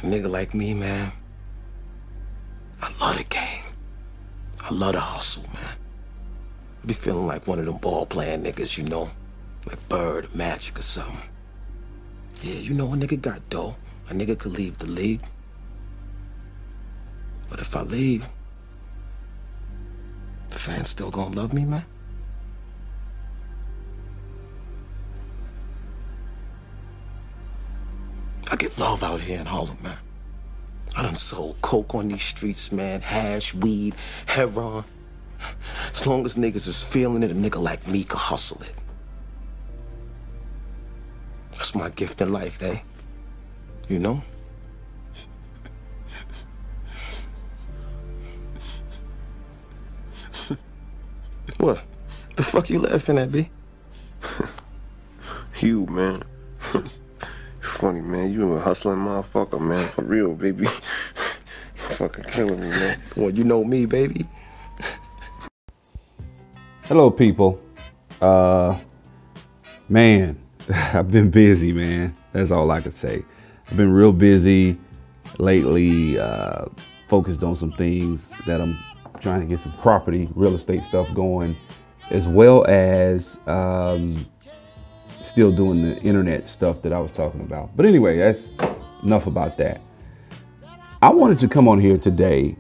A nigga like me, man, I love the game. I love the hustle, man. I be feeling like one of them ball-playing niggas, you know? Like Bird, or Magic, or something. Yeah, you know, a nigga got dough. A nigga could leave the league. But if I leave, the fans still gonna love me, man? I get love out here in Harlem, man. I done sold coke on these streets, man. Hash, weed, heroin. As long as niggas is feeling it, a nigga like me can hustle it. That's my gift in life, eh? You know? What? The fuck you laughing at, B? You, man. Funny, man. You a hustling motherfucker, man. For real, baby. You fucking killing me, man. Well, you know me, baby. Hello, people. Man, I've been busy, man. That's all I can say. I've been real busy lately, focused on some things that I'm trying to get some property, real estate stuff going, as well as still doing the internet stuff that I was talking about. But anyway, that's enough about that. I wanted to come on here today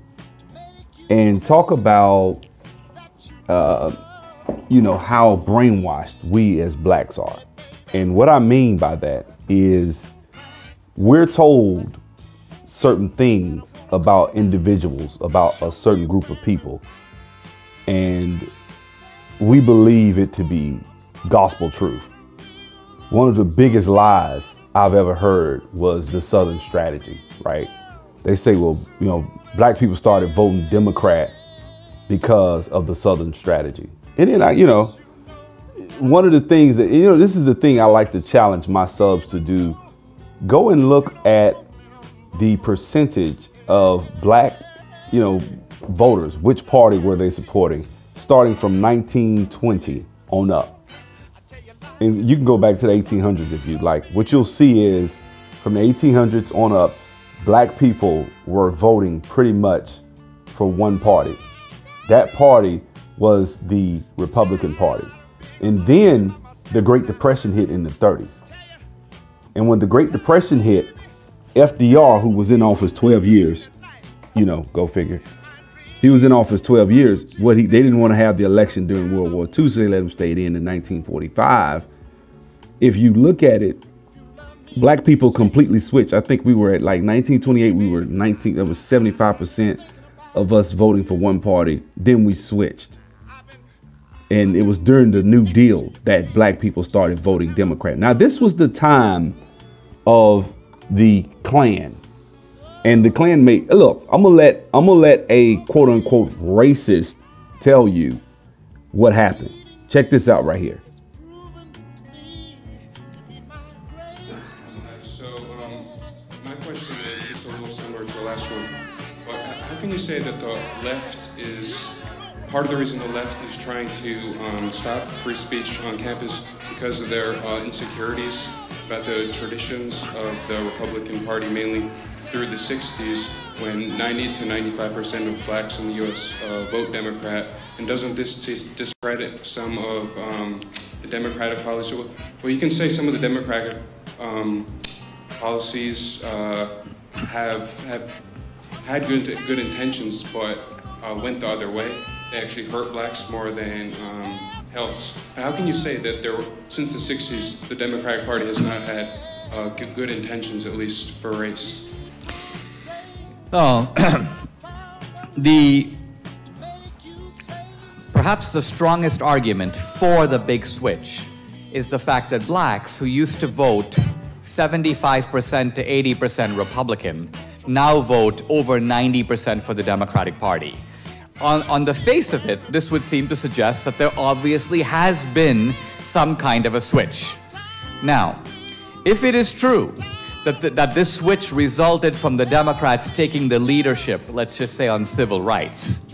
and talk about, how brainwashed we as blacks are. And what I mean by that is we're told certain things about individuals, about a certain group of people, and we believe it to be gospel truth. One of the biggest lies I've ever heard was the Southern strategy, right? They say, well, black people started voting Democrat because of the Southern strategy. And then one of the things that, this is the thing I like to challenge my subs to do. Go and look at the percentage of black, voters. Which party were they supporting? Starting from 1920 on up. And you can go back to the 1800s if you'd like. What you'll see is from the 1800s on up, black people were voting pretty much for one party. That party was the Republican Party. And then the Great Depression hit in the 30s. And when the Great Depression hit, FDR, who was in office 12 years, go figure. He was in office 12 years. They didn't want to have the election during World War II, so they let him stay in 1945. If you look at it, black people completely switched. I think we were at like 1928, that was 75% of us voting for one party. Then we switched. And it was during the New Deal that black people started voting Democrat. Now, this was the time of the Klan. And the Klan look, I'm gonna let a quote unquote racist tell you what happened. Check this out right here. So my question is just a little similar to the last one. But how can you say that the left is part of the reason the left is trying to stop free speech on campus because of their insecurities about the traditions of the Republican Party, mainly through the 60s, when 90 to 95% of blacks in the U.S. Vote Democrat? And doesn't this discredit some of the Democratic policy? Well, you can say some of the Democratic policies have had good intentions, but went the other way. They actually hurt blacks more than helped. How can you say that since the 60s, the Democratic Party has not had good intentions, at least for race? Oh, perhaps the strongest argument for the big switch is the fact that blacks who used to vote 75% to 80% Republican now vote over 90% for the Democratic Party. On the face of it, this would seem to suggest that there obviously has been some kind of a switch. Now, if it is true that this switch resulted from the Democrats taking the leadership, let's just say on civil rights,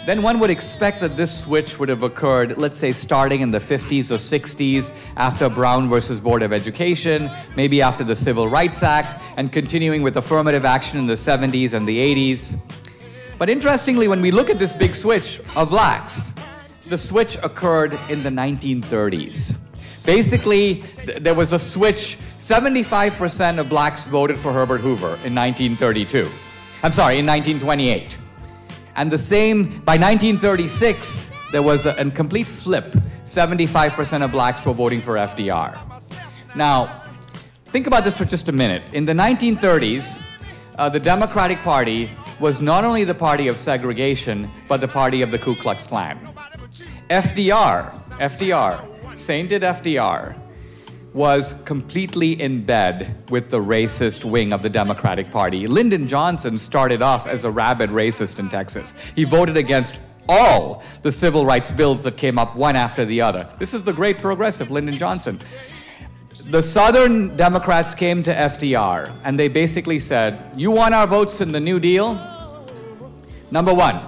then one would expect that this switch would have occurred, let's say, starting in the 50s or 60s after Brown versus Board of Education, maybe after the Civil Rights Act, and continuing with affirmative action in the 70s and the 80s. But interestingly, when we look at this big switch of blacks, the switch occurred in the 1930s. Basically, there was a switch. 75% of blacks voted for Herbert Hoover in 1932. I'm sorry, in 1928. And the same, by 1936, there was a complete flip. 75% of blacks were voting for FDR. Now, think about this for just a minute. In the 1930s, the Democratic Party was not only the party of segregation, but the party of the Ku Klux Klan. FDR, sainted FDR, was completely in bed with the racist wing of the Democratic Party. Lyndon Johnson started off as a rabid racist in Texas. He voted against all the civil rights bills that came up one after the other. This is the great progressive, Lyndon Johnson. The Southern Democrats came to FDR and they basically said, you want our votes in the New Deal? Number one,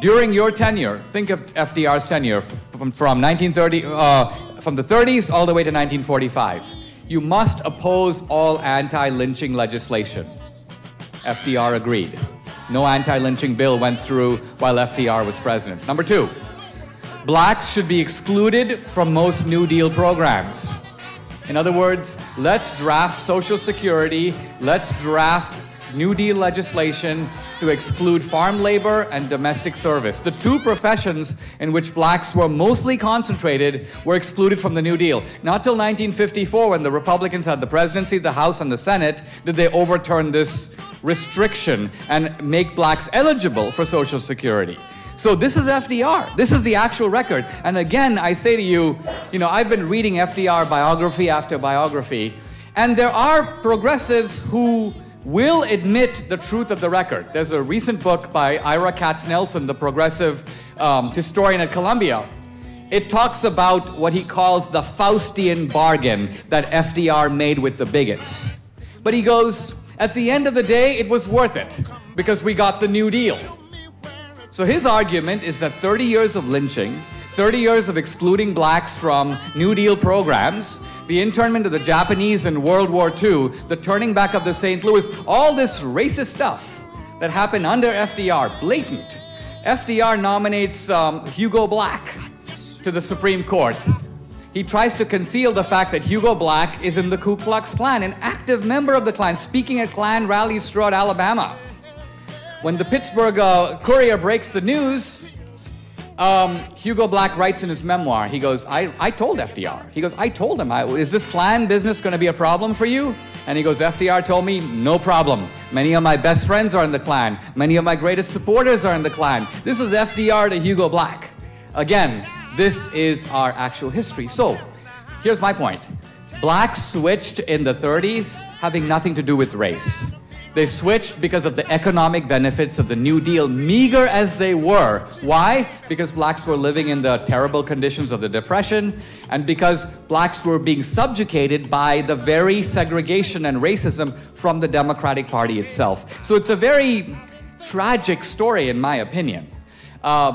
during your tenure, think of FDR's tenure from the 30s all the way to 1945. You must oppose all anti-lynching legislation. FDR agreed. No anti-lynching bill went through while FDR was president. Number two, blacks should be excluded from most New Deal programs. In other words, let's draft Social Security, let's draft New Deal legislation to exclude farm labor and domestic service. The two professions in which blacks were mostly concentrated were excluded from the New Deal. Not till 1954, when the Republicans had the presidency, the House, and the Senate, did they overturn this restriction and make blacks eligible for Social Security. So this is FDR. This is the actual record. And again, I say to you, I've been reading FDR biography after biography, and there are progressives who will admit the truth of the record. There's a recent book by Ira Katznelson, the progressive historian at Columbia. It talks about what he calls the Faustian bargain that FDR made with the bigots. But he goes, at the end of the day, it was worth it because we got the New Deal. So his argument is that 30 years of lynching, 30 years of excluding blacks from New Deal programs, the internment of the Japanese in World War II, the turning back of the St. Louis, all this racist stuff that happened under FDR, blatant. FDR nominates Hugo Black to the Supreme Court. He tries to conceal the fact that Hugo Black is in the Ku Klux Klan, an active member of the Klan, speaking at Klan rallies throughout Alabama. When the Pittsburgh Courier breaks the news, Hugo Black writes in his memoir, he goes, I told FDR. He goes, I told him, is this Klan business going to be a problem for you? And he goes, FDR told me, no problem. Many of my best friends are in the Klan. Many of my greatest supporters are in the Klan. This is FDR to Hugo Black. Again, this is our actual history. So, here's my point. Blacks switched in the 30s having nothing to do with race. They switched because of the economic benefits of the New Deal, meager as they were. Why? Because blacks were living in the terrible conditions of the Depression, and because blacks were being subjugated by the very segregation and racism from the Democratic Party itself. So it's a very tragic story, in my opinion,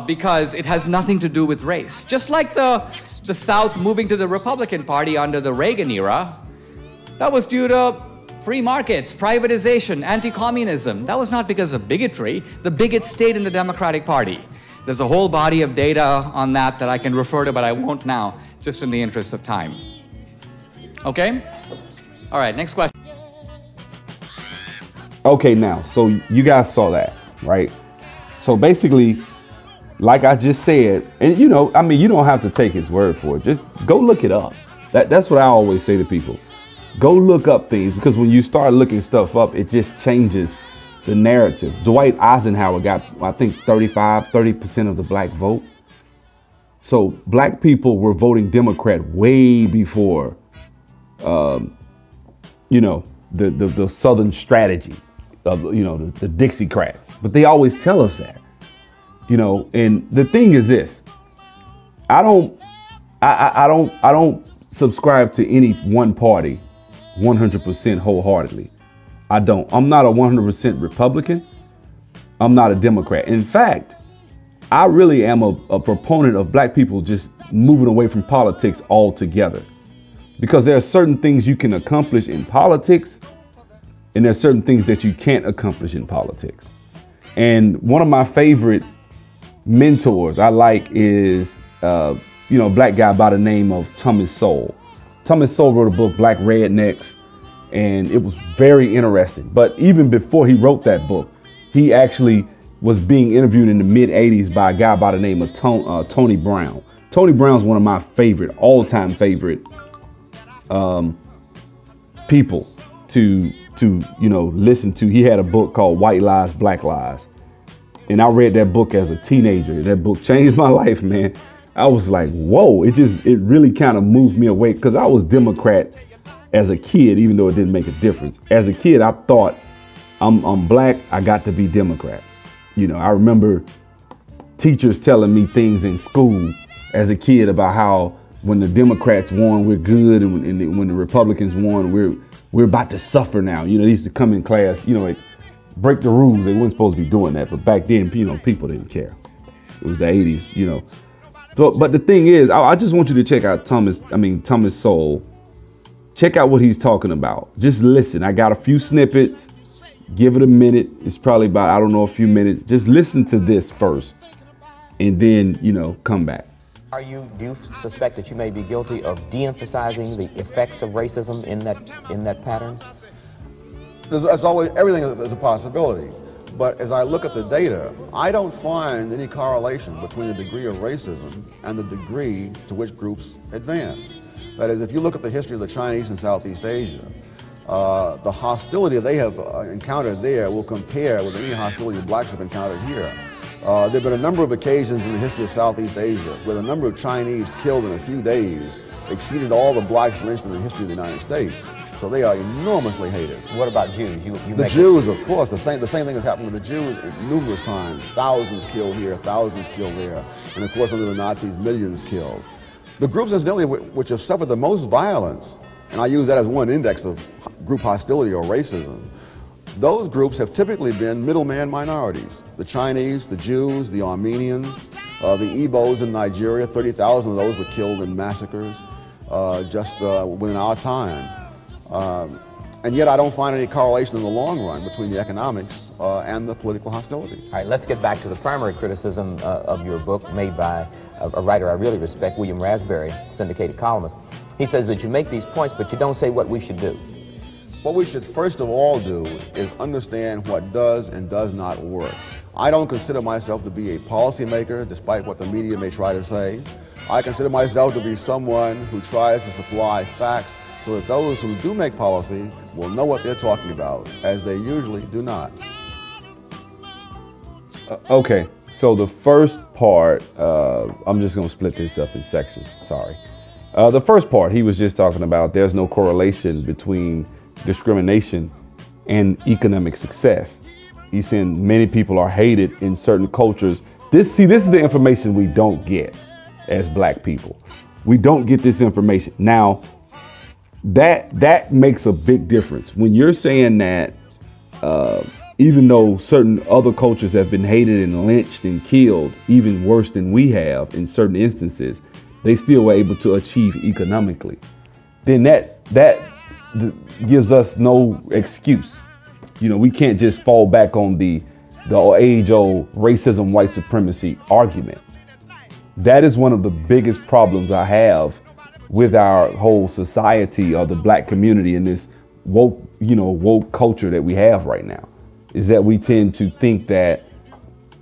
because it has nothing to do with race. Just like the South moving to the Republican Party under the Reagan era, that was due to free markets, privatization, anti-communism. That was not because of bigotry. The bigots stayed in the Democratic Party. There's a whole body of data on that I can refer to, but I won't now, just in the interest of time. Okay? All right, next question. Okay, now, so you guys saw that, right? So basically, like I just said, and you don't have to take his word for it. Just go look it up. That's what I always say to people. Go look up things, because when you start looking stuff up, it just changes the narrative. Dwight Eisenhower got, I think, 30% of the black vote. So black people were voting Democrat way before, the Southern strategy of, the Dixiecrats. But they always tell us that, and the thing is this, I don't subscribe to any one party 100% wholeheartedly. I don't. I'm not a 100% Republican. I'm not a Democrat. In fact, I really am a proponent of black people just moving away from politics altogether, because there are certain things you can accomplish in politics and there's certain things that you can't accomplish in politics. And one of my favorite mentors I like is, a black guy by the name of Thomas Sowell. Thomas Sowell wrote a book, Black Rednecks, and it was very interesting. But even before he wrote that book, he actually was being interviewed in the mid-'80s by a guy by the name of Tony Brown. Tony Brown's one of my favorite, all-time favorite people to listen to. He had a book called White Lies, Black Lies. And I read that book as a teenager. That book changed my life, man. I was like, whoa, it really kind of moved me away, because I was Democrat as a kid, even though it didn't make a difference. As a kid, I thought I'm black, I got to be Democrat. I remember teachers telling me things in school as a kid about how when the Democrats won, we're good, and when the Republicans won, we're about to suffer now. They used to come in class, like break the rules. They weren't supposed to be doing that, but back then, people didn't care. It was the 80s, But the thing is, I just want you to check out Thomas Sowell. Check out what he's talking about. Just listen. I got a few snippets. Give it a minute. It's probably about, a few minutes. Just listen to this first, and then, come back. Do you suspect that you may be guilty of de-emphasizing the effects of racism in that pattern? There's always, everything is a possibility. But as I look at the data, I don't find any correlation between the degree of racism and the degree to which groups advance. That is, if you look at the history of the Chinese in Southeast Asia, the hostility they have encountered there will compare with any hostility the blacks have encountered here. There have been a number of occasions in the history of Southeast Asia where the number of Chinese killed in a few days exceeded all the blacks lynched in the history of the United States. So they are enormously hated. What about Jews? The Jews, of course, the same thing has happened with the Jews numerous times. Thousands killed here, thousands killed there. And of course, under the Nazis, millions killed. The groups, incidentally, which have suffered the most violence, and I use that as one index of group hostility or racism, those groups have typically been middleman minorities. The Chinese, the Jews, the Armenians, the Igbos in Nigeria, 30,000 of those were killed in massacres just within our time. And yet I don't find any correlation in the long run between the economics and the political hostility. All right, let's get back to the primary criticism of your book made by a writer I really respect, William Raspberry, syndicated columnist. He says that you make these points, but you don't say what we should do. What we should first of all do is understand what does and does not work. I don't consider myself to be a policymaker, despite what the media may try to say. I consider myself to be someone who tries to supply facts so that those who do make policy will know what they're talking about, as they usually do not. Okay, so the first part, I'm just going to split this up in sections, sorry. The first part, he was just talking about there's no correlation between discrimination and economic success. He's saying many people are hated in certain cultures. This is the information we don't get as black people. We don't get this information. Now, that makes a big difference. When you're saying that even though certain other cultures have been hated and lynched and killed, even worse than we have in certain instances, they still were able to achieve economically, then that gives us no excuse. We can't just fall back on the age-old racism, white supremacy argument. That is one of the biggest problems I have with our whole society or the black community in this woke culture that we have right now, is that we tend to think that,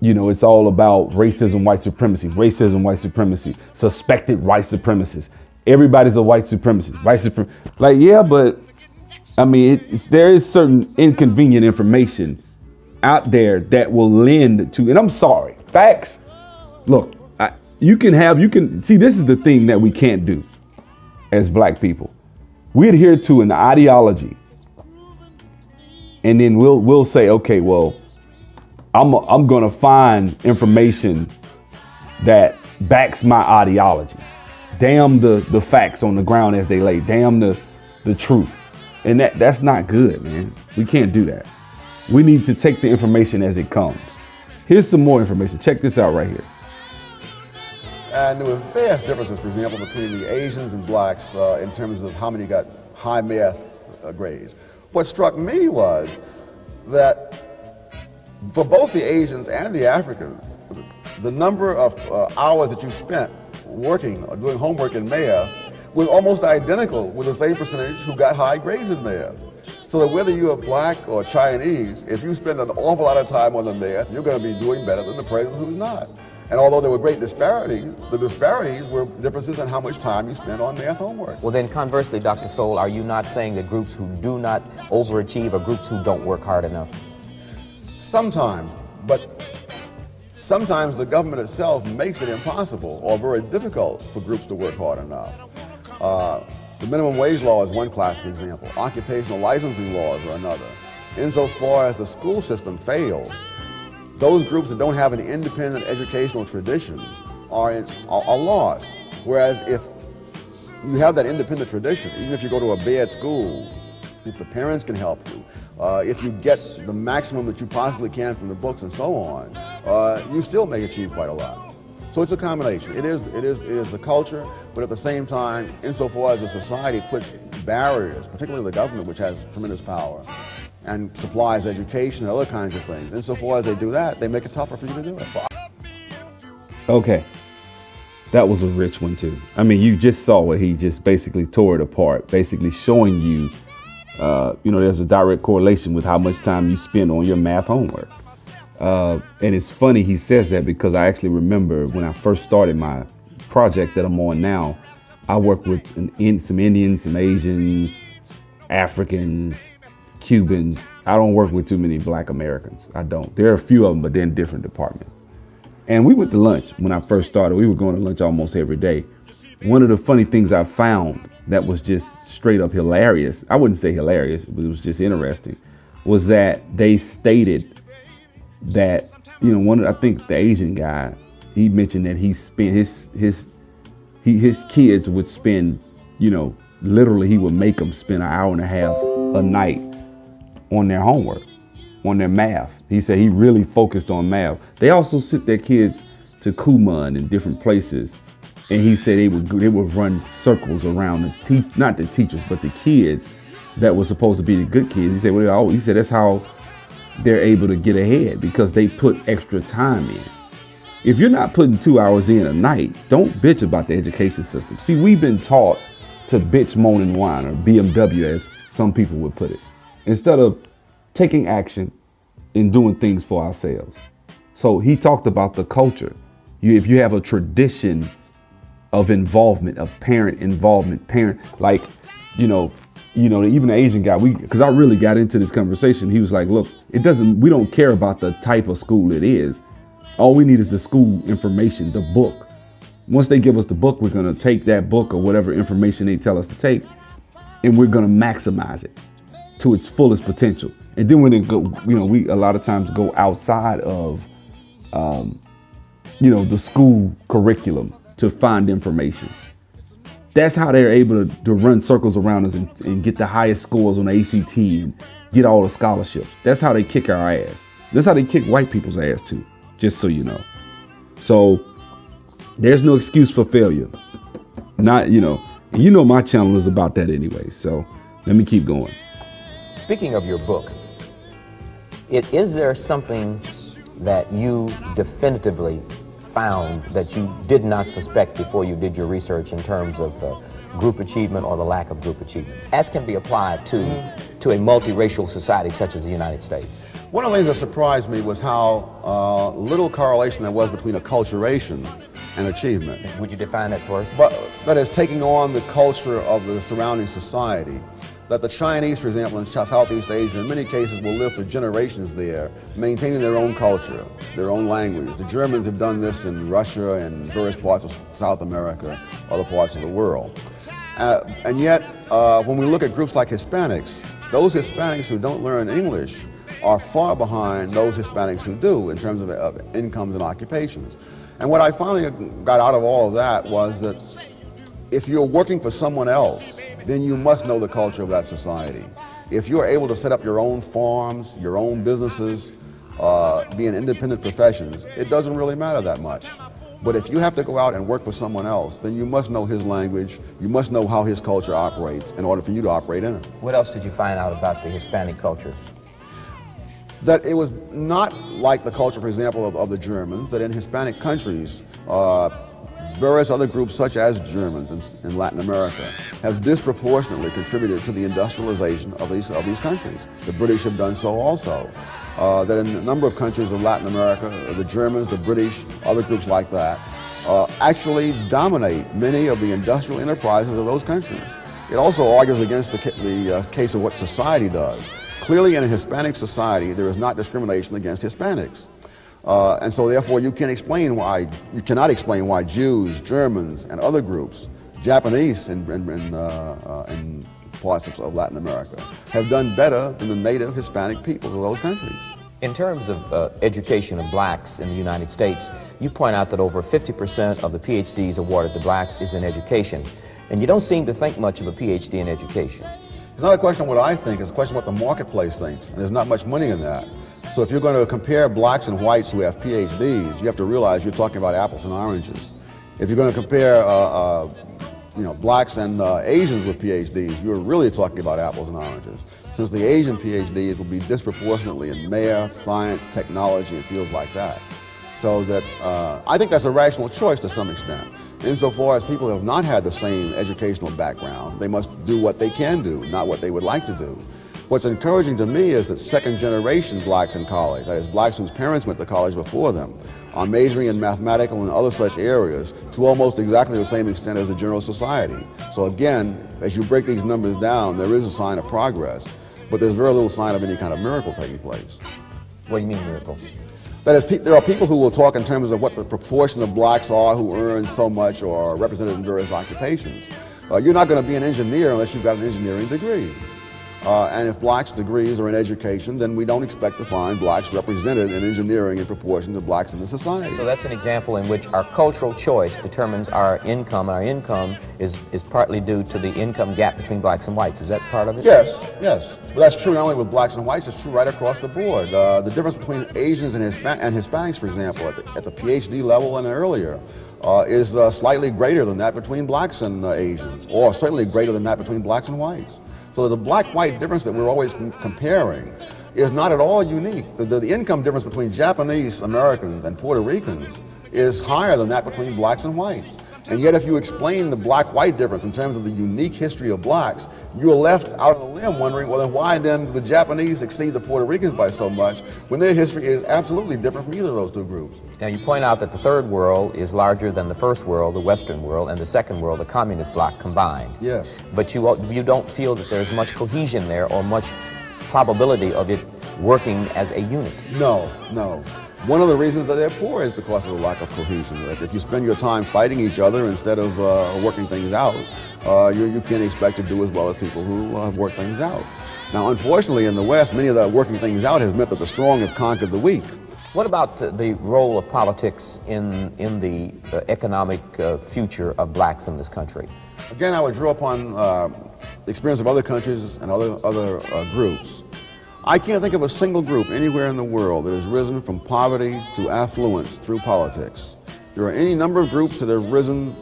it's all about racism, white supremacy, suspected white supremacists. Everybody's a white supremacist, yeah, but I mean, there is certain inconvenient information out there that will lend to, and I'm sorry, facts. Look, you can see, this is the thing that we can't do as black people. We adhere to an ideology, and then we'll say, okay, well, I'm gonna find information that backs my ideology. Damn the facts on the ground as they lay. Damn the truth. And that's not good, man. We can't do that. We need to take the information as it comes. Here's some more information. Check this out right here. And there were vast differences, for example, between the Asians and blacks in terms of how many got high math grades. What struck me was that for both the Asians and the Africans, the number of hours that you spent working or doing homework in math was almost identical with the same percentage who got high grades in math. So that whether you're black or Chinese, if you spend an awful lot of time on the math, you're going to be doing better than the person who's not. And although there were great disparities, the disparities were differences in how much time you spent on math homework. Well, then conversely, Dr. Sowell, are you not saying that groups who do not overachieve are groups who don't work hard enough? Sometimes, but sometimes the government itself makes it impossible or very difficult for groups to work hard enough. The minimum wage law is one classic example. Occupational licensing laws are another. Insofar as the school system fails, those groups that don't have an independent educational tradition are lost. Whereas if you have that independent tradition, even if you go to a bad school, if the parents can help you, if you get the maximum that you possibly can from the books and so on, you still may achieve quite a lot. So it's a combination. It is the culture, but at the same time, insofar as the society puts barriers, particularly the government, which has tremendous power, and supplies education and other kinds of things. Insofar as they do that, they make it tougher for you to do it. Okay. That was a rich one too. I mean, you just saw where he just basically tore it apart, basically showing you, there's a direct correlation with how much time you spend on your math homework. And it's funny he says that because I actually remember when I first started my project that I'm on now, I worked with some Indians, some Asians, Africans, Cubans. I don't work with too many black Americans. I don't. There are a few of them, but they're in different departments. And we went to lunch when I first started. We were going to lunch almost every day. One of the funny things I found that was just straight up hilarious, I wouldn't say hilarious, but it was just interesting, was that they stated that, I think the Asian guy, he mentioned that he spent his kids would spend, literally he would make them spend an hour and a half a night on their homework, on their math. He said he really focused on math. They also sent their kids to Kumon and different places, and he said they would run circles around not the teachers, but the kids that were supposed to be the good kids. He said, that's how they're able to get ahead, because they put extra time in. If you're not putting 2 hours in a night, don't bitch about the education system. See, we've been taught to bitch, moan, and whine, or BMW, as some people would put it, instead of taking action and doing things for ourselves. So he talked about the culture. If you have a tradition of involvement, of parent involvement, like, even the Asian guy, because I really got into this conversation. He was like, look, we don't care about the type of school it is. All we need is the school information, the book. Once they give us the book, we're going to take that book or whatever information they tell us to take, and we're going to maximize it to its fullest potential. And then when it go, we a lot of times go outside of, the school curriculum to find information. That's how they're able to run circles around us and get the highest scores on the ACT and get all the scholarships. That's how they kick our ass. That's how they kick white people's ass too, just so you know. So there's no excuse for failure. My channel is about that anyway. So let me keep going. Speaking of your book, is there something that you definitively found that you did not suspect before you did your research in terms of group achievement or the lack of group achievement, as can be applied to a multiracial society such as the United States? One of the things that surprised me was how little correlation there was between acculturation and achievement. Would you define that for us? But that is taking on the culture of the surrounding society. That the Chinese, for example, in Southeast Asia, in many cases will live for generations there, maintaining their own culture, their own language. The Germans have done this in Russia and various parts of South America, other parts of the world. And yet, when we look at groups like Hispanics, those Hispanics who don't learn English are far behind those Hispanics who do in terms of incomes and occupations. And what I finally got out of all of that was that if you're working for someone else, then you must know the culture of that society. If you're able to set up your own farms, your own businesses, be in independent professions, it doesn't really matter that much. But if you have to go out and work for someone else, then you must know his language, you must know how his culture operates in order for you to operate in it. What else did you find out about the Hispanic culture? That it was not like the culture, for example, of the Germans, that in Hispanic countries, various other groups such as Germans in Latin America have disproportionately contributed to the industrialization of these countries. The British have done so also. That in a number of countries of Latin America, the Germans, the British, other groups like that, actually dominate many of the industrial enterprises of those countries. It also argues against the case of what society does. Clearly in a Hispanic society, there is not discrimination against Hispanics. And so therefore you cannot explain why Jews, Germans, and other groups, Japanese in parts of Latin America, have done better than the native Hispanic peoples of those countries. In terms of education of blacks in the United States, you point out that over 50% of the PhDs awarded to blacks is in education. And you don't seem to think much of a PhD in education. It's not a question of what I think, it's a question of what the marketplace thinks, and there's not much money in that. So if you're going to compare blacks and whites who have PhDs, you have to realize you're talking about apples and oranges. If you're going to compare blacks and Asians with PhDs, you're really talking about apples and oranges. Since the Asian PhDs will be disproportionately in math, science, technology, and fields like that. So that I think that's a rational choice to some extent. Insofar as people have not had the same educational background, they must do what they can do, not what they would like to do. What's encouraging to me is that second-generation blacks in college, that is, blacks whose parents went to college before them, are majoring in mathematical and other such areas to almost exactly the same extent as the general society. So again, as you break these numbers down, there is a sign of progress, but there's very little sign of any kind of miracle taking place. What do you mean miracle? That is, there are people who will talk in terms of what the proportion of blacks are who earn so much or are represented in various occupations. You're not going to be an engineer unless you've got an engineering degree. And if blacks' degrees are in education, then we don't expect to find blacks represented in engineering in proportion to blacks in the society. So that's an example in which our cultural choice determines our income, and our income is partly due to the income gap between blacks and whites. Is that part of it? Yes, yes. But that's true not only with blacks and whites, it's true right across the board. The difference between Asians and Hispanics, for example, at the PhD level and earlier, is slightly greater than that between blacks and Asians, or certainly greater than that between blacks and whites. So the black-white difference that we're always comparing is not at all unique. The income difference between Japanese Americans and Puerto Ricans is higher than that between blacks and whites. And yet if you explain the black-white difference in terms of the unique history of blacks, you're left out on a limb wondering, well, then why then the Japanese exceed the Puerto Ricans by so much when their history is absolutely different from either of those two groups. Now you point out that the third world is larger than the first world, the Western world, and the second world, the communist bloc combined. Yes. But you don't feel that there's much cohesion there or much probability of it working as a unit. No, no. One of the reasons that they're poor is because of the lack of cohesion. If you spend your time fighting each other instead of working things out, you can't expect to do as well as people who work things out. Now, unfortunately, in the West, many of the working things out has meant that the strong have conquered the weak. What about the role of politics in the economic future of blacks in this country? Again, I would draw upon the experience of other countries and other groups. I can't think of a single group anywhere in the world that has risen from poverty to affluence through politics. There are any number of groups that have risen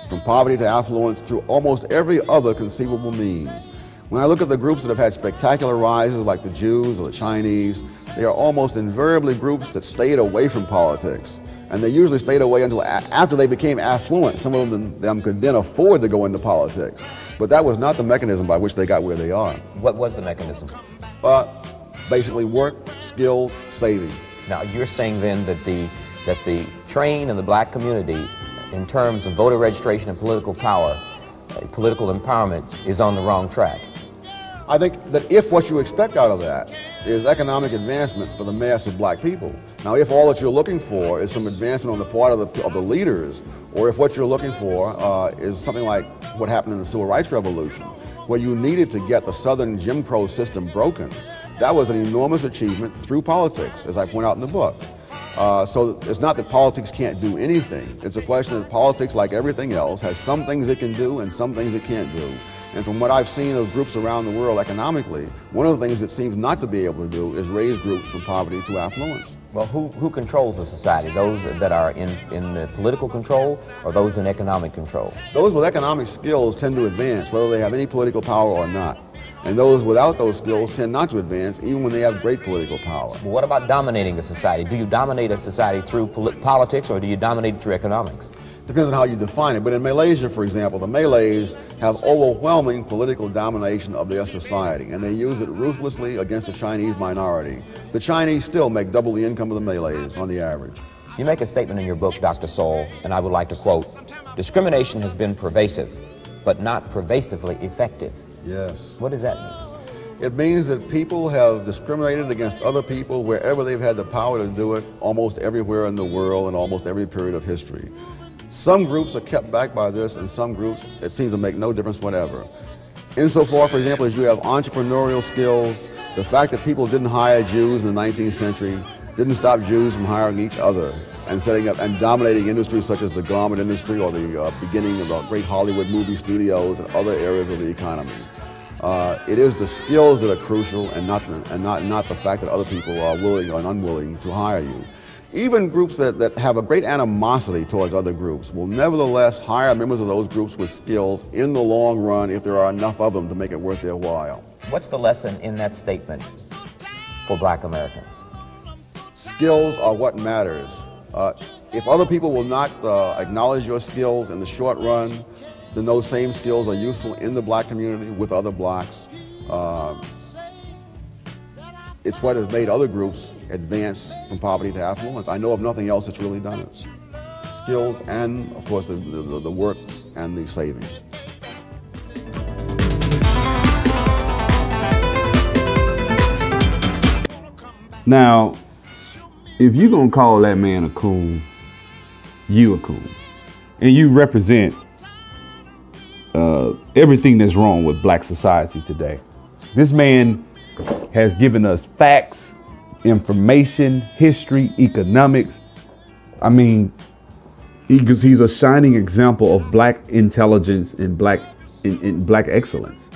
from poverty to affluence through almost every other conceivable means. When I look at the groups that have had spectacular rises, like the Jews or the Chinese, they are almost invariably groups that stayed away from politics. And they usually stayed away until after they became affluent. Some of them could then afford to go into politics. But that was not the mechanism by which they got where they are. What was the mechanism? Basically work, skills, saving. Now you're saying then that the train in the black community in terms of voter registration and political power, political empowerment, is on the wrong track. I think that if what you expect out of that is economic advancement for the mass of black people, now if all that you're looking for is some advancement on the part of the leaders, or if what you're looking for is something like what happened in the Civil Rights Revolution, where you needed to get the Southern Jim Crow system broken, that was an enormous achievement through politics, as I point out in the book. So it's not that politics can't do anything. It's a question that politics, like everything else, has some things it can do and some things it can't do. And from what I've seen of groups around the world economically, one of the things it seems not to be able to do is raise groups from poverty to affluence. Well, who controls the society? Those that are in the political control or those in economic control? Those with economic skills tend to advance, whether they have any political power or not. And those without those skills tend not to advance, even when they have great political power. Well, what about dominating a society? Do you dominate a society through politics or do you dominate it through economics? Depends on how you define it. But in Malaysia, for example, the Malays have overwhelming political domination of their society, and they use it ruthlessly against the Chinese minority. The Chinese still make double the income of the Malays on the average. You make a statement in your book, Dr. Soul, and I would like to quote, "Discrimination has been pervasive, but not pervasively effective." Yes. What does that mean? It means that people have discriminated against other people wherever they've had the power to do it, almost everywhere in the world and almost every period of history. Some groups are kept back by this, and some groups, it seems to make no difference whatever. Insofar, for example, as you have entrepreneurial skills, the fact that people didn't hire Jews in the 19th century didn't stop Jews from hiring each other and setting up and dominating industries such as the garment industry or the beginning of the great Hollywood movie studios and other areas of the economy. It is the skills that are crucial and not the fact that other people are willing or unwilling to hire you. Even groups that have a great animosity towards other groups will nevertheless hire members of those groups with skills in the long run if there are enough of them to make it worth their while. What's the lesson in that statement for Black Americans? Skills are what matters. If other people will not acknowledge your skills in the short run, then those same skills are useful in the Black community with other Blacks. It's what has made other groups advance from poverty to affluence. I know of nothing else that's really done it. Skills and, of course, the work and the savings. Now, if you're gonna call that man a coon, you a coon. And you represent everything that's wrong with Black society today. This man has given us facts, information, history, economics. I mean, he's a shining example of Black intelligence and Black excellence.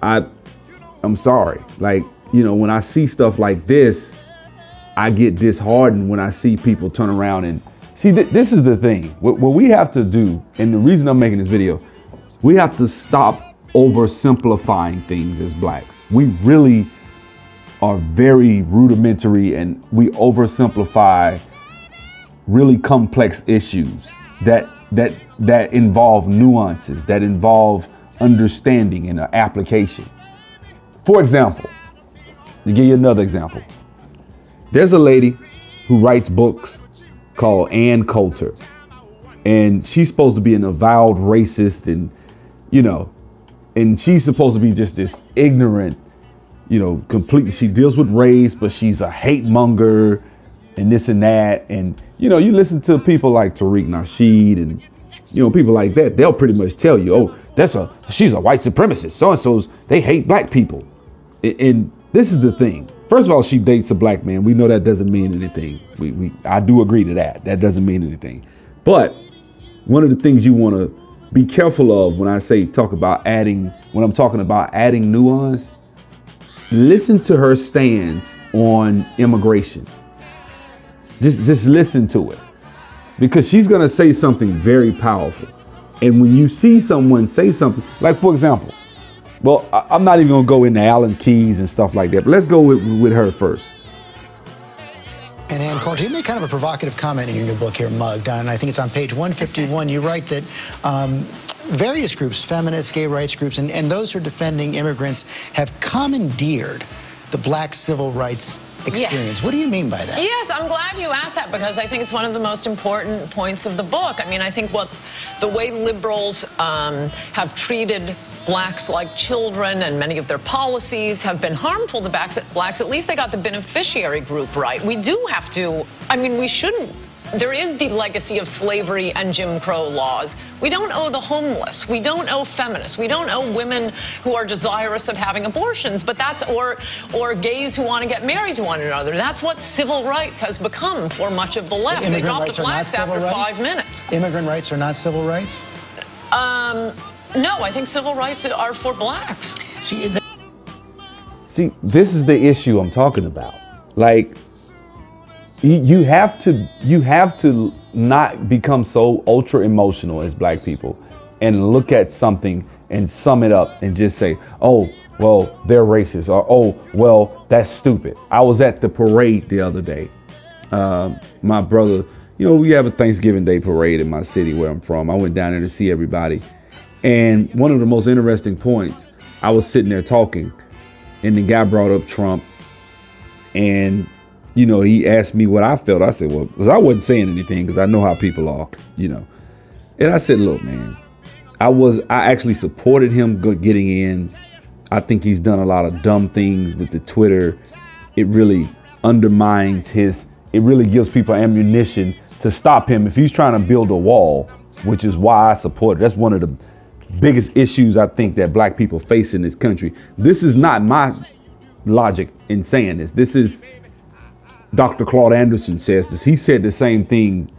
I'm sorry, like, you know, when I see stuff like this, I get disheartened when I see people turn around and see. This is the thing. What we have to do, and the reason I'm making this video, we have to stop oversimplifying things as Blacks. We really are very rudimentary, and we oversimplify really complex issues that involve nuances, that involve understanding and application. For example, to give you another example, there's a lady who writes books called Ann Coulter, and she's supposed to be an avowed racist, and you know, and she's supposed to be just this ignorant, you know, completely. She deals with race, but she's a hate monger and this and that. And, you know, you listen to people like Tariq Nasheed and, you know, people like that, they'll pretty much tell you, oh, she's a white supremacist. So-and-so's, they hate Black people. And this is the thing. First of all, she dates a Black man. We know that doesn't mean anything. I do agree to that. That doesn't mean anything. But one of the things you want to be careful of when I'm talking about adding nuance, listen to her stance on immigration. Just listen to it, because she's going to say something very powerful. And when you see someone say something, like, for example, well, I'm not even going to go into Alan Keyes and stuff like that, but let's go with her first. And Ann Coulter, you made kind of a provocative comment in your new book here, Mugged, and I think it's on page 151. You write that various groups, feminists, gay rights groups, and those who are defending immigrants have commandeered the Black civil rights experience. Yes. What do you mean by that? Yes, I'm glad you asked that, because I think it's one of the most important points of the book. I mean, I think the way liberals have treated Blacks like children, and many of their policies have been harmful to Blacks, at least they got the beneficiary group right. We do have to, I mean, we shouldn't. There is the legacy of slavery and Jim Crow laws. We don't owe the homeless. We don't owe feminists. We don't owe women who are desirous of having abortions, but that's, or gays who want to get married to one another. That's what civil rights has become for much of the left. They dropped the Blacks after 5 minutes. Immigrant rights are not civil rights? No, I think civil rights are for Blacks. See, this is the issue I'm talking about. Like, you have to not become so ultra emotional as black people and look at something and sum it up and just say, oh, well, they're racist, or oh, well, that's stupid. I was at the parade the other day. My brother, we have a Thanksgiving Day parade in my city where I'm from. I went down there to see everybody. And one of the most interesting points, I was sitting there talking, and the guy brought up Trump, and he asked me what I felt. I said, well, because I wasn't saying anything because I know how people are, And I said, look, man, I actually supported him getting in. I think he's done a lot of dumb things with the Twitter. It really undermines it really gives people ammunition to stop him if he's trying to build a wall, which is why I support it. That's one of the biggest issues I think that black people face in this country. This is not my logic in saying this. This is Dr. Claude Anderson says this. He said the same thing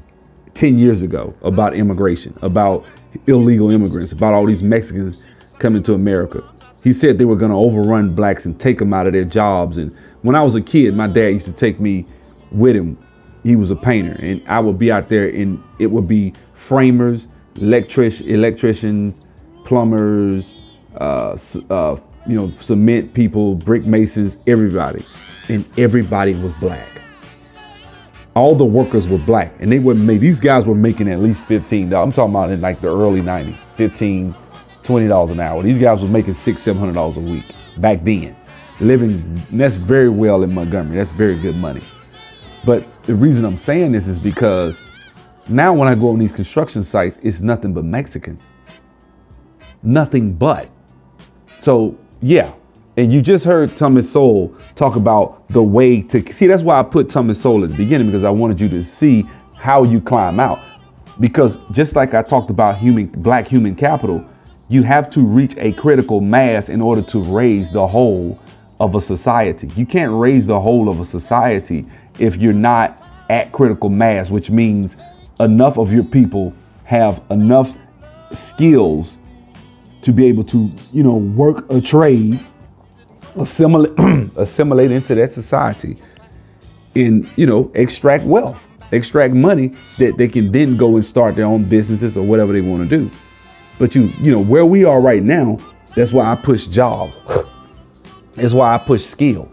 10 years ago about immigration, about illegal immigrants, about all these Mexicans coming to America. He said they were going to overrun blacks and take them out of their jobs. And when I was a kid, my dad used to take me with him. He was a painter, and I would be out there, and it would be framers, electricians, plumbers, cement people, brick masons, everybody. And everybody was black. All the workers were black, and these guys were making at least $15. I'm talking about in like the early 90s, $15, $20 an hour. These guys were making $600, $700 a week back then. Living, that's very well in Montgomery. That's very good money. But the reason I'm saying this is because now when I go on these construction sites, it's nothing but Mexicans. Nothing but. So, yeah. And you just heard Thomas Sowell talk about the way to see. That's why I put Thomas Sowell at the beginning, because I wanted you to see how you climb out. Because just like I talked about black human capital, you have to reach a critical mass in order to raise the whole of a society. You can't raise the whole of a society if you're not at critical mass, which means enough of your people have enough skills to be able to, work a trade, assimilate into that society, and, extract wealth, extract money that they can then go and start their own businesses or whatever they want to do. But where we are right now, that's why I push jobs. That's why I push skill.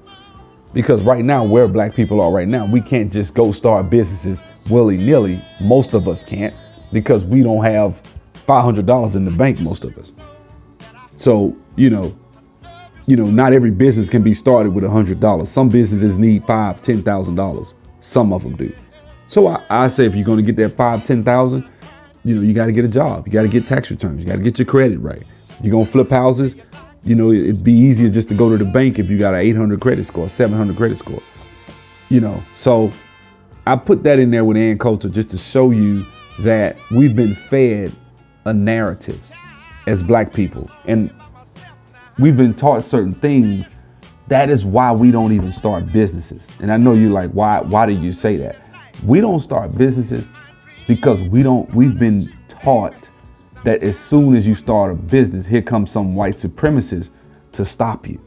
Because right now, where black people are right now, we can't just go start businesses willy-nilly. Most of us can't, because we don't have $500 in the bank, most of us. So, not every business can be started with $100. Some businesses need $5,000, $10,000. Some of them do. So I say, if you're going to get that $5,000, $10,000, you got to get a job. You got to get tax returns. You got to get your credit right. You're going to flip houses. It'd be easier just to go to the bank if you got an 800 credit score, 700 credit score. So I put that in there with Ann Coulter just to show you that we've been fed a narrative as black people, and we've been taught certain things. That is why we don't even start businesses. And I know you're like, why do you say that? We don't start businesses because we've been taught that as soon as you start a business, here comes some white supremacist to stop you.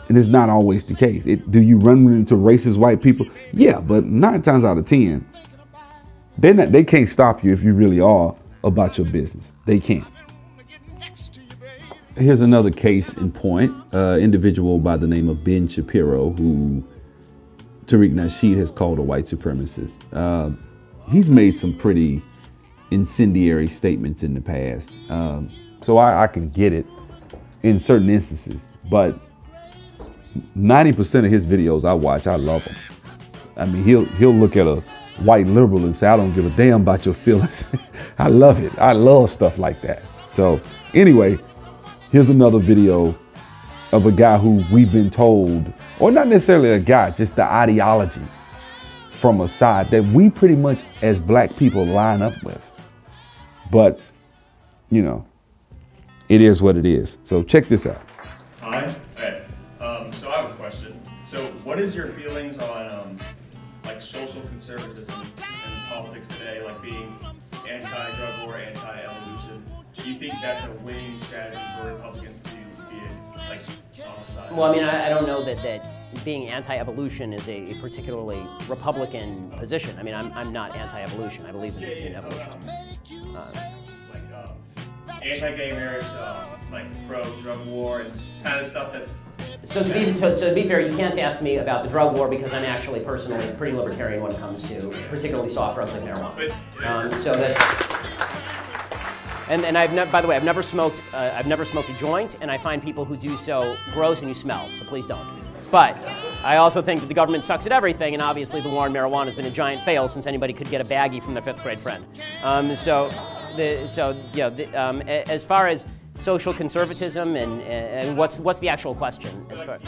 And it's not always the case. Do you run into racist white people? Yeah, but 9 times out of 10, they can't stop you if you really are about your business. They can't. Here's another case in point. Individual by the name of Ben Shapiro, who Tariq Nasheed has called a white supremacist. He's made some pretty incendiary statements in the past. So I can get it in certain instances, but 90% of his videos I watch, I love them. I mean, he'll look at a white liberal and say, I don't give a damn about your feelings. I love it. I love stuff like that. So anyway, here's another video of a guy who we've been told, or not necessarily a guy, just the ideology from a side that we pretty much as black people line up with. But, it is what it is. So check this out. Hi. Hey. So I have a question. So what is your feelings on like social conservatism in politics today, like being anti-drug war, anti-evolution? Do you think that's a winning strategy for Republicans to be like on the side? Well, I mean, I don't know that being anti-evolution is a particularly Republican position. I mean, I'm not anti-evolution. I believe in evolution. Anti-gay marriage, like pro-drug war, and kind of stuff that's... So to be fair, you can't ask me about the drug war because I'm actually personally pretty libertarian when it comes to particularly soft drugs like marijuana. So that's... And by the way, I've never smoked a joint, and I find people who do so gross and you smell, so please don't. But I also think that the government sucks at everything, and obviously the war on marijuana has been a giant fail since anybody could get a baggie from their 5th grade friend. As far as social conservatism and what's the actual question? As far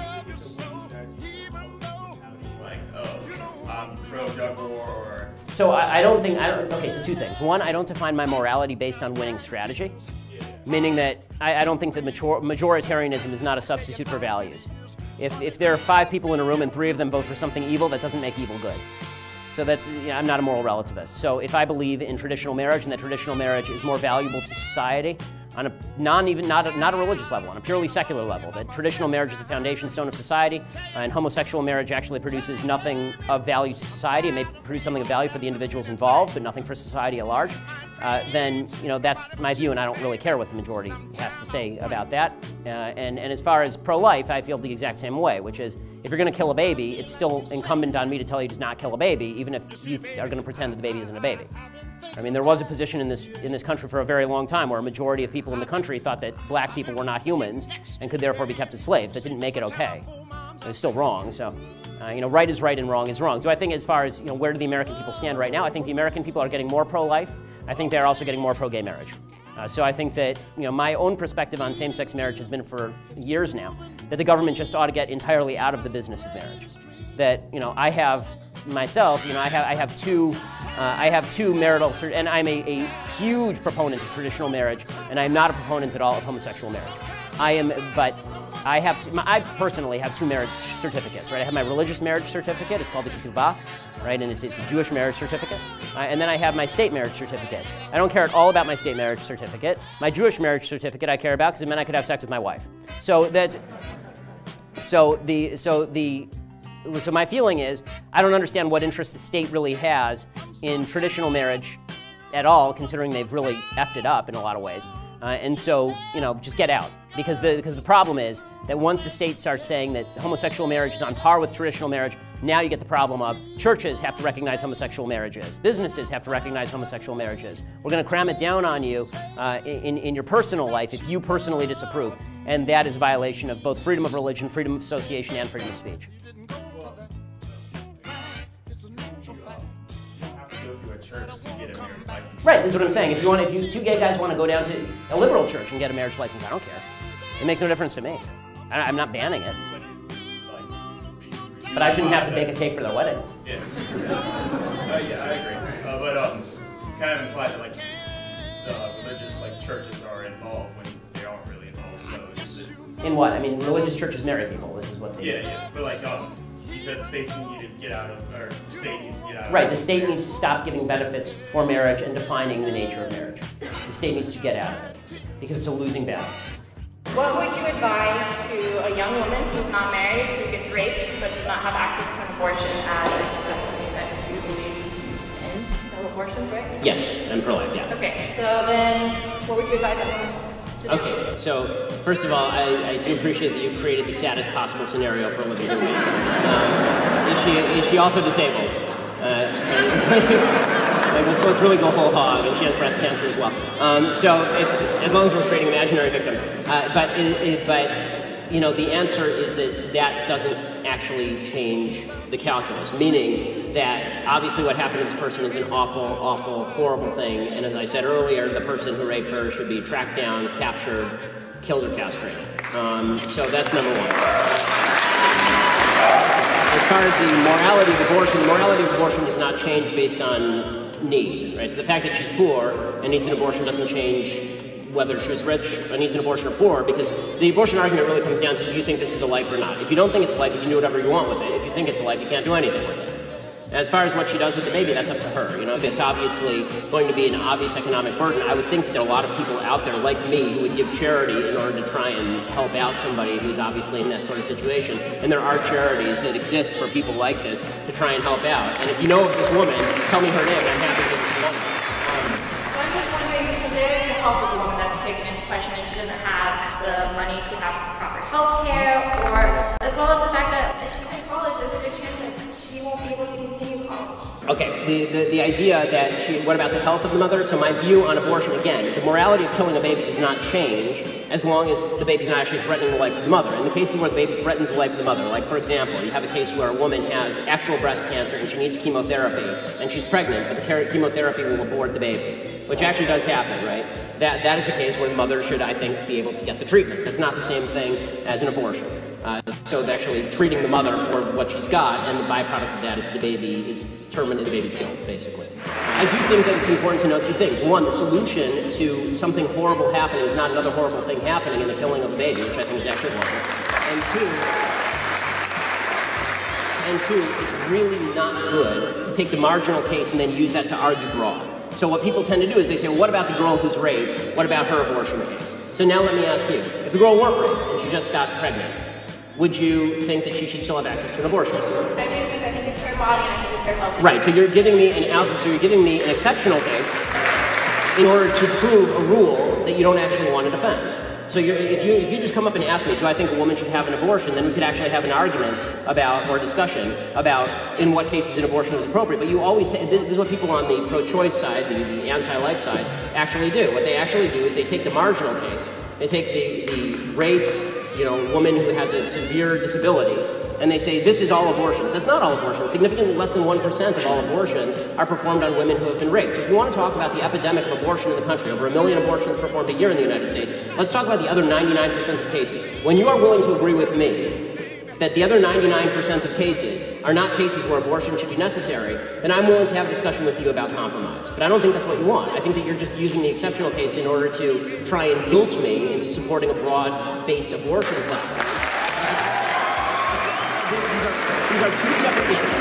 pro-drug war or... So okay, so 2 things. One, I don't define my morality based on winning strategy, meaning that I don't think that majoritarianism is not a substitute for values. If there are 5 people in a room and 3 of them vote for something evil, that doesn't make evil good. So that's, I'm not a moral relativist. So if I believe in traditional marriage and that traditional marriage is more valuable to society on a not a religious level, on a purely secular level, that traditional marriage is a foundation stone of society, and homosexual marriage actually produces nothing of value to society. It may produce something of value for the individuals involved, but nothing for society at large. Then that's my view, and I don't really care what the majority has to say about that. And as far as pro-life, I feel the exact same way, which is if you're going to kill a baby, it's still incumbent on me to tell you to not kill a baby, even if you are going to pretend that the baby isn't a baby. I mean, there was a position in this country for a very long time where a majority of people in the country thought that black people were not humans and could therefore be kept as slaves. That didn't make it okay. It was still wrong. So, right is right and wrong is wrong. So I think as far as where do the American people stand right now, I think the American people are getting more pro-life. I think they're also getting more pro-gay marriage. So I think that my own perspective on same-sex marriage has been for years now that the government just ought to get entirely out of the business of marriage. That I have myself, I have two marital, and I'm a huge proponent of traditional marriage, and I'm not a proponent at all of homosexual marriage. I personally have 2 marriage certificates, right? I have my religious marriage certificate, it's called the Ketubah, right? And it's a Jewish marriage certificate. And then I have my state marriage certificate. I don't care at all about my state marriage certificate. My Jewish marriage certificate I care about because it meant I could have sex with my wife. So my feeling is, I don't understand what interest the state really has in traditional marriage at all, considering they've really effed it up in a lot of ways. And so, just get out. Because the problem is that once the state starts saying that homosexual marriage is on par with traditional marriage, now you get the problem of churches have to recognize homosexual marriages. Businesses have to recognize homosexual marriages. We're going to cram it down on you in your personal life if you personally disapprove. And that is a violation of both freedom of religion, freedom of association, and freedom of speech. Right, this is what I'm saying. If 2 gay guys want to go down to a liberal church and get a marriage license, I don't care. It makes no difference to me. I'm not banning it. But I shouldn't have to bake a cake for their wedding. Yeah, I agree. But kind of implies that religious churches are involved when they aren't really involved. So in what? I mean, religious churches marry people. This is what they do. Yeah. But you said the states need to get out of, or the state needs to get out of. Right, the state needs to stop giving benefits for marriage and defining the nature of marriage. The state needs to get out of it because it's a losing battle. What would you advise to a young woman who's not married, who gets raped, but does not have access to an abortion as that's something that you believe in? No abortions, right? Yes, I'm pro-life, yeah. Okay, so then what would you advise that woman to do? Okay, so first of all, I do appreciate that you created the saddest possible scenario for a living woman. Is she also disabled? Let's really go whole hog, and she has breast cancer as well. So it's as long as we're creating imaginary victims. But the answer is that doesn't actually change the calculus. Meaning that obviously what happened to this person is an awful, awful, horrible thing. And as I said earlier, the person who raped her should be tracked down, captured, killed, or castrated. So that's number one. As far as the morality of abortion does not change based on need, right? So the fact that she's poor and needs an abortion doesn't change whether she was rich or needs an abortion or poor, because the abortion argument really comes down to, do you think this is a life or not? If you don't think it's a life, you can do whatever you want with it. If you think it's a life, you can't do anything with it. As far as what she does with the baby, that's up to her. You know, if it's obviously going to be an obvious economic burden, I would think that there are a lot of people out there like me who would give charity in order to try and help out somebody who's obviously in that sort of situation. And there are charities that exist for people like this to try and help out. And if you know of this woman, tell me her name, and I'm happy to give you some money. So I'm just wondering, because there is the health of the woman that's taken into question, and she doesn't have the money to have proper health care, or as well as the fact that if she's in college, there's a good chance that she won't be able to continue college. Okay, the idea that what about the health of the mother? So my view on abortion, again, the morality of killing a baby does not change as long as the baby's not actually threatening the life of the mother. In the cases where the baby threatens the life of the mother, like for example, you have a case where a woman has actual breast cancer and she needs chemotherapy, and she's pregnant, but the chemotherapy will abort the baby, which actually does happen, right? That is a case where the mother should, I think, be able to get the treatment. That's not the same thing as an abortion. So they're actually treating the mother for what she's got, and the byproduct of that is the baby is terminated, the baby's killed, basically. I do think that it's important to note two things. One, the solution to something horrible happening is not another horrible thing happening in the killing of a baby, which I think is actually wrong. And two, it's really not good to take the marginal case and then use that to argue broad. So what people tend to do is they say, well, what about the girl who's raped? What about her abortion case? So now let me ask you, if the girl weren't raped and she just got pregnant, would you think that she should still have access to an abortion? I do, because I think it's her body and I think it's her health. Right, so you're giving me an exceptional case in order to prove a rule that you don't actually want to defend. So if you just come up and ask me, do I think a woman should have an abortion, then we could actually have an argument about, or a discussion about in what cases an abortion is appropriate. But you always, this is what people on the pro-choice side, the anti-life side, actually do. What they actually do is they take the marginal case, they take the raped, woman who has a severe disability, and they say this is all abortions. That's not all abortions. Significantly less than 1% of all abortions are performed on women who have been raped. So if you want to talk about the epidemic of abortion in the country, over 1 million abortions performed a year in the United States, let's talk about the other 99% of cases. When you are willing to agree with me that the other 99% of cases are not cases where abortion should be necessary, then I'm willing to have a discussion with you about compromise. But I don't think that's what you want. I think that you're just using the exceptional case in order to try and guilt me into supporting a broad-based abortion platform. These are two separate issues.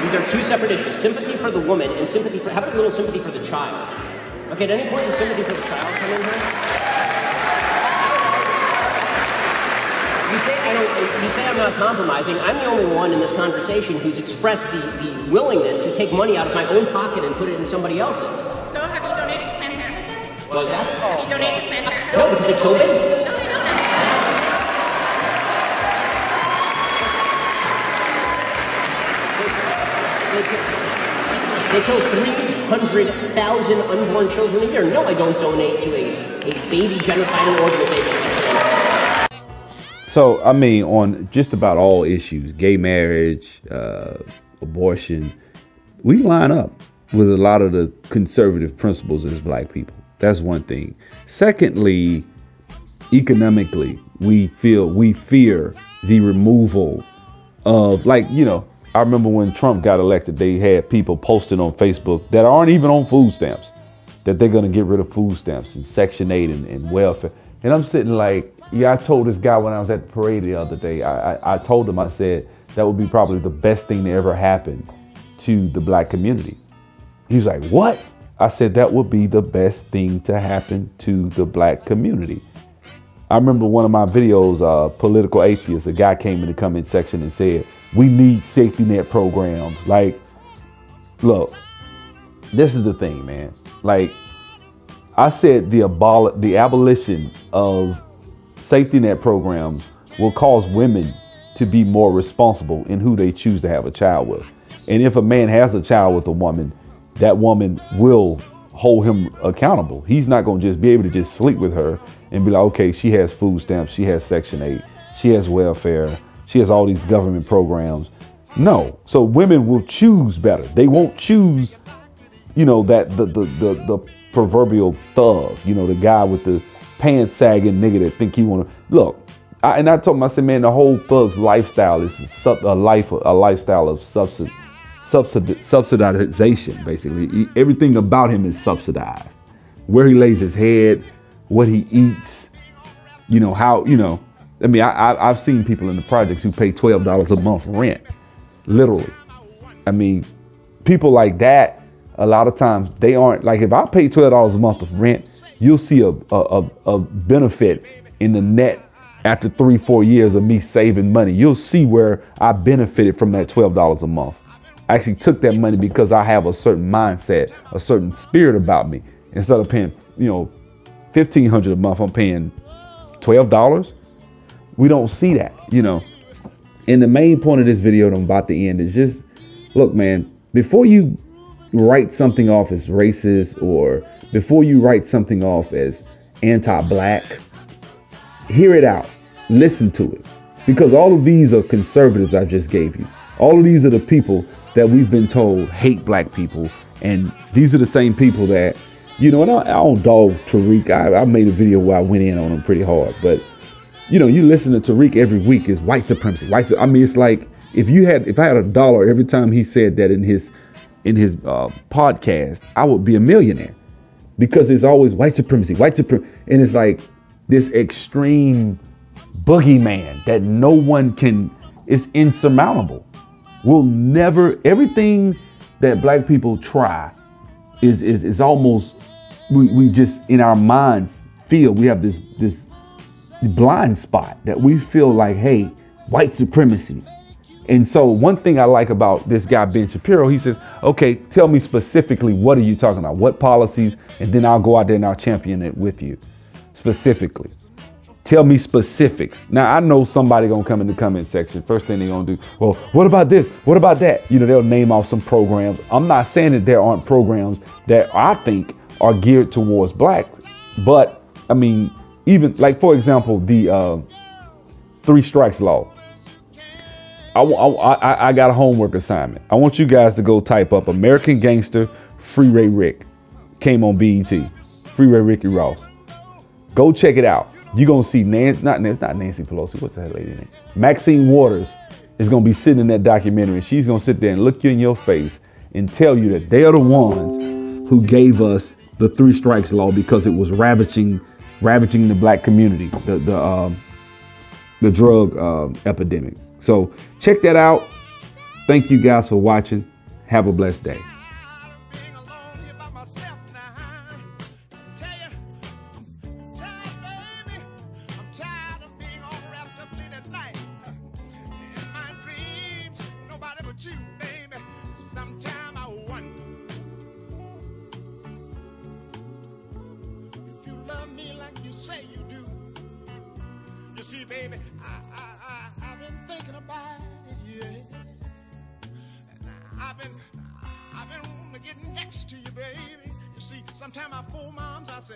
These are two separate issues. Sympathy for the woman and have a little sympathy for the child. Okay, at any point does sympathy for the child come in here? You say I'm not compromising. I'm the only one in this conversation who's expressed the willingness to take money out of my own pocket and put it in somebody else's. So have you donated to Planned Parenthood? What was that? Have you donated to Planned Parenthood? No, because they kill babies. They kill 300,000 unborn children a year. No, I don't donate to a baby genocidal organization. So, I mean, on just about all issues, gay marriage, abortion, we line up with a lot of the conservative principles as black people. That's one thing. Secondly, economically, we fear the removal of, I remember when Trump got elected, they had people posting on Facebook that aren't even on food stamps, that they're going to get rid of food stamps and Section 8 and welfare. And I'm sitting like, yeah, I told this guy when I was at the parade the other day, I told him, I said, that would be probably the best thing to ever happen to the black community. He was like, what? I said, that would be the best thing to happen to the black community. I remember one of my videos, Political Atheist, a guy came in the comment section and said, we need safety net programs. Like, look, this is the thing, man. Like, I said the abolition of safety net programs will cause women to be more responsible in who they choose to have a child with. And if a man has a child with a woman, that woman will hold him accountable. He's not going to just be able to just sleep with her and be like, okay, she has food stamps, she has Section 8, she has welfare, she has all these government programs. No. So women will choose better. They won't choose, that the proverbial thug, the guy with the pants sagging nigga that think he want to look. I told him, I said, man, the whole thug's lifestyle is a lifestyle of subsidization. Basically, everything about him is subsidized. Where he lays his head, what he eats, I mean, I've seen people in the projects who pay $12 a month rent, literally. I mean, people like that, a lot of times they aren't, like if I pay $12 a month of rent, you'll see a benefit in the net after 3-4 years of me saving money. You'll see where I benefited from that $12 a month. I actually took that money because I have a certain mindset, a certain spirit about me. Instead of paying, you know, $1,500 a month, I'm paying $12. We don't see that, you know. And the main point of this video that I'm about to end is just, look, man, before you write something off as racist, or before you write something off as anti-black, hear it out, listen to it, because all of these are conservatives I just gave you. All of these are the people that we've been told hate black people, and these are the same people that, you know, and I don't dog Tariq. I made a video where I went in on him pretty hard, but you know, you listen to Tariq every week is white supremacy. I mean, it's like if I had $1 every time he said that in his podcast, I would be a millionaire, because it's always white supremacy, and it's like this extreme boogeyman that no one can. It's insurmountable. We'll never. Everything that black people try is almost, we just in our minds feel we have this blind spot that we feel like, hey, white supremacy. And so one thing I like about this guy, Ben Shapiro, he says, okay, tell me specifically, what are you talking about? What policies? And then I'll go out there and I'll champion it with you specifically. Tell me specifics. Now, I know somebody gonna come in the comment section. First thing they're gonna do, well, what about this? What about that? You know, they'll name off some programs. I'm not saying that there aren't programs that I think are geared towards black, but I mean, even like, for example, the 3 strikes law. I got a homework assignment. I want you guys to go type up American Gangster, Free Ray Rick. Came on BET. Free Ray Ricky Ross. Go check it out. You're going to see not Nancy Pelosi. What's that lady name? Maxine Waters is going to be sitting in that documentary. She's going to sit there and look you in your face and tell you that they are the ones who gave us the 3 strikes law, because it was ravaging the black community, the drug epidemic. So check that out. Thank you guys for watching. Have a blessed day. See, baby, I've been thinking about it, yeah. And I've been wanting to get next to you, baby. You see, sometimes I fool moms, I say,